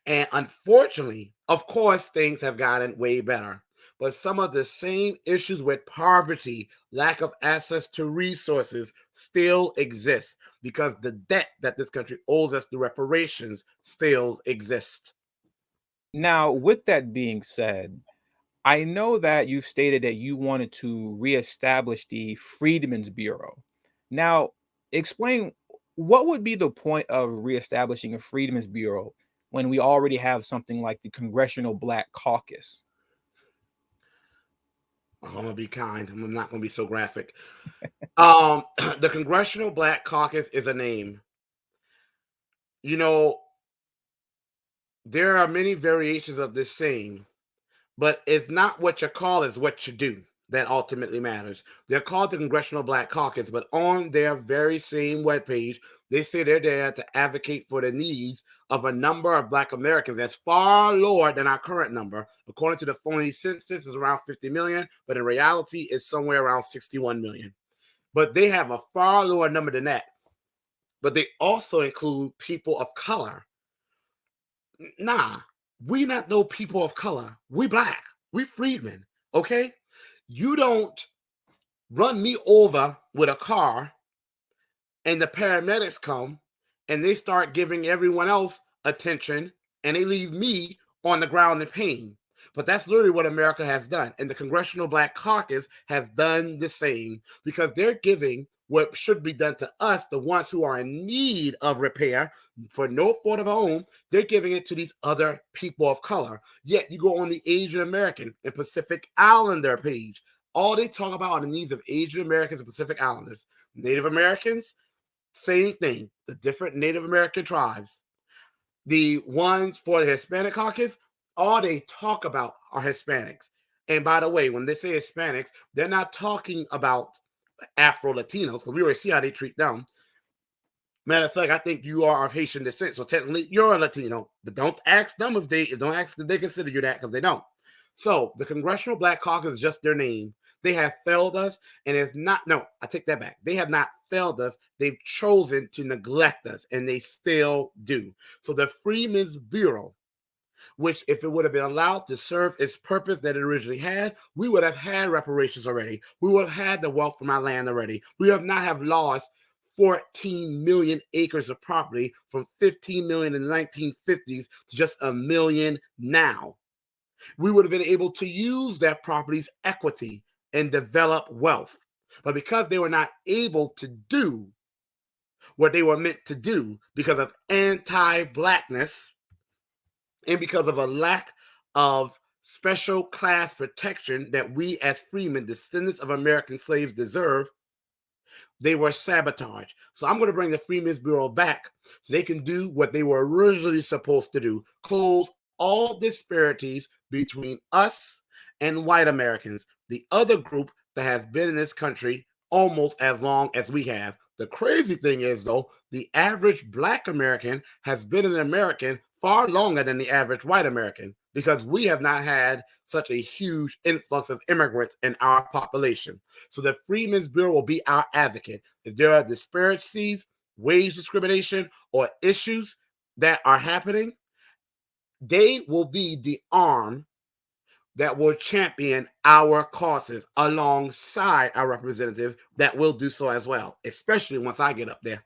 And unfortunately, of course, things have gotten way better. But some of the same issues with poverty, lack of access to resources still exist because the debt that this country owes us through reparations still exists. Now, with that being said, I know that you've stated that you wanted to reestablish the Freedmen's Bureau. Now, explain what would be the point of reestablishing a Freedmen's Bureau when we already have something like the Congressional Black Caucus? I'm gonna be kind. I'm not gonna be so graphic. The Congressional Black Caucus is a name. You know, there are many variations of this saying, but it's not what you call, it's what you do that ultimately matters. They're called the Congressional Black Caucus, but on their very same webpage, they say they're there to advocate for the needs of a number of Black Americans that's far lower than our current number. According to the phony census, is around 50 million, but in reality, it's somewhere around 61 million. But they have a far lower number than that. But they also include people of color. Nah, we not no people of color. We Black. We freedmen. Okay? You don't run me over with a car and the paramedics come and they start giving everyone else attention and they leave me on the ground in pain. But that's literally what America has done. And the Congressional Black Caucus has done the same because they're giving what should be done to us, the ones who are in need of repair for no fault of our own, they're giving it to these other people of color. Yet you go on the Asian American and Pacific Islander page. All they talk about are the needs of Asian Americans and Pacific Islanders. Native Americans, same thing. The different Native American tribes. The ones for the Hispanic caucus, all they talk about are Hispanics. And by the way, when they say Hispanics, they're not talking about Afro Latinos because we already see how they treat them. Matter of fact, I think you are of Haitian descent, so technically you're a Latino. But don't ask them if they consider you that because they don't. So the Congressional Black Caucus is just their name. They have failed us, and it's not. No, I take that back. They have not failed us. They've chosen to neglect us, and they still do. So the Freedmen's Bureau, which if it would have been allowed to serve its purpose that it originally had, we would have had reparations already. We would have had the wealth from our land already. We would not have lost 14 million acres of property from 15 million in the 1950s to just a million now. We would have been able to use that property's equity and develop wealth. But because they were not able to do what they were meant to do because of anti-Blackness and because of a lack of special class protection that we as freemen, descendants of American slaves, deserve, they were sabotaged. So I'm going to bring the Freedmen's Bureau back so they can do what they were originally supposed to do, close all disparities between us and white Americans, the other group that has been in this country almost as long as we have. The crazy thing is, though, the average Black American has been an American far longer than the average white American because we have not had such a huge influx of immigrants in our population. So the Freedmen's Bureau will be our advocate. If there are disparities, wage discrimination, or issues that are happening, they will be the arm that will champion our causes alongside our representatives that will do so as well, especially once I get up there.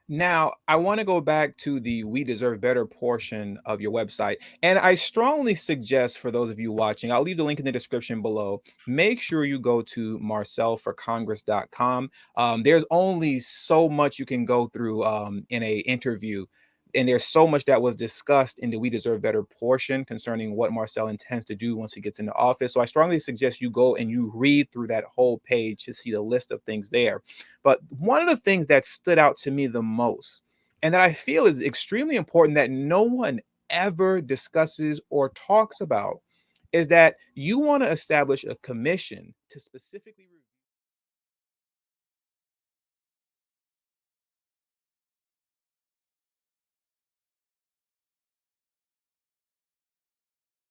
Now, I want to go back to the We Deserve Better portion of your website. And I strongly suggest for those of you watching, I'll leave the link in the description below. Make sure you go to marcelforcongress.com. There's only so much you can go through in a interview. And there's so much that was discussed in the We Deserve Better portion concerning what Marcel intends to do once he gets into office. So I strongly suggest you go and you read through that whole page to see the list of things there. But one of the things that stood out to me the most, and that I feel is extremely important that no one ever discusses or talks about, is that you want to establish a commission to specifically review